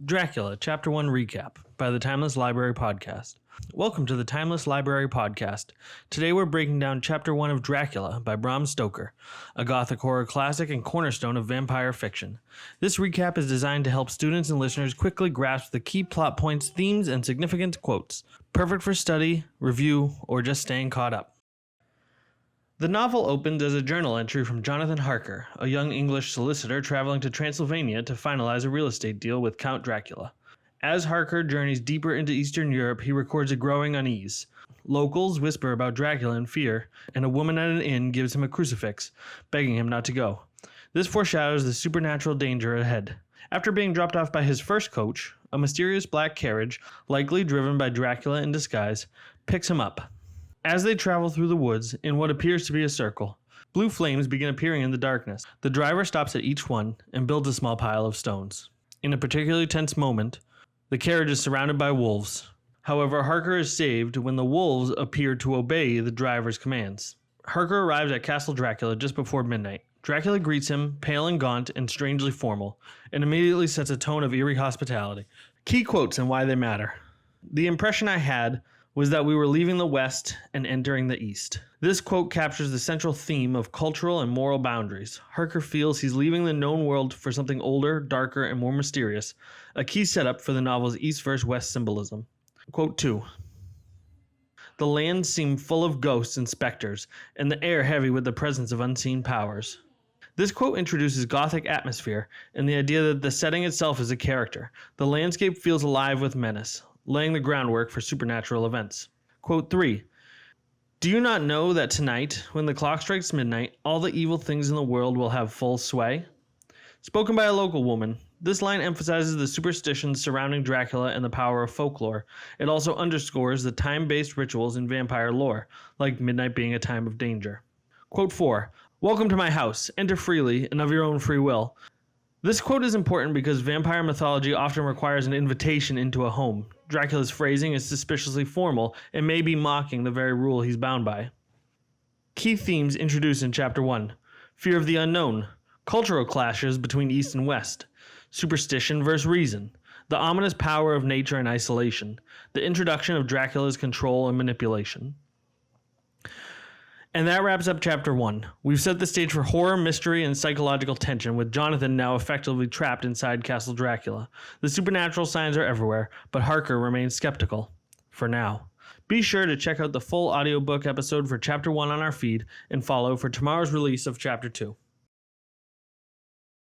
Dracula, Chapter 1 Recap by the Timeless Library Podcast. Welcome to the Timeless Library Podcast. Today we're breaking down Chapter 1 of Dracula by Bram Stoker, a Gothic horror classic and cornerstone of vampire fiction. This recap is designed to help students and listeners quickly grasp the key plot points, themes, and significant quotes. Perfect for study, review, or just staying caught up. The novel opens as a journal entry from Jonathan Harker, a young English solicitor traveling to Transylvania to finalize a real estate deal with Count Dracula. As Harker journeys deeper into Eastern Europe, he records a growing unease. Locals whisper about Dracula in fear, and a woman at an inn gives him a crucifix, begging him not to go. This foreshadows the supernatural danger ahead. After being dropped off by his first coach, a mysterious black carriage, likely driven by Dracula in disguise, picks him up. As they travel through the woods, in what appears to be a circle, blue flames begin appearing in the darkness. The driver stops at each one and builds a small pile of stones. In a particularly tense moment, the carriage is surrounded by wolves. However, Harker is saved when the wolves appear to obey the driver's commands. Harker arrives at Castle Dracula just before midnight. Dracula greets him, pale and gaunt and strangely formal, and immediately sets a tone of eerie hospitality. Key quotes and why they matter. The impression I had was that we were leaving the West and entering the East. This quote captures the central theme of cultural and moral boundaries. Harker feels he's leaving the known world for something older, darker, and more mysterious, a key setup for the novel's East versus West symbolism. Quote 2. The lands seem full of ghosts and specters, and the air heavy with the presence of unseen powers. This quote introduces Gothic atmosphere and the idea that the setting itself is a character. The landscape feels alive with menace, laying the groundwork for supernatural events. Quote 3. Do you not know that tonight, when the clock strikes midnight, all the evil things in the world will have full sway? Spoken by a local woman, this line emphasizes the superstitions surrounding Dracula and the power of folklore. It also underscores the time-based rituals in vampire lore, like midnight being a time of danger. Quote 4. Welcome to my house. Enter freely and of your own free will. This quote is important because vampire mythology often requires an invitation into a home. Dracula's phrasing is suspiciously formal and may be mocking the very rule he's bound by. Key themes introduced in Chapter 1. Fear of the unknown. Cultural clashes between East and West. Superstition versus reason. The ominous power of nature and isolation. The introduction of Dracula's control and manipulation. And that wraps up Chapter 1. We've set the stage for horror, mystery, and psychological tension, with Jonathan now effectively trapped inside Castle Dracula. The supernatural signs are everywhere, but Harker remains skeptical. For now. Be sure to check out the full audiobook episode for Chapter 1 on our feed, and follow for tomorrow's release of Chapter 2.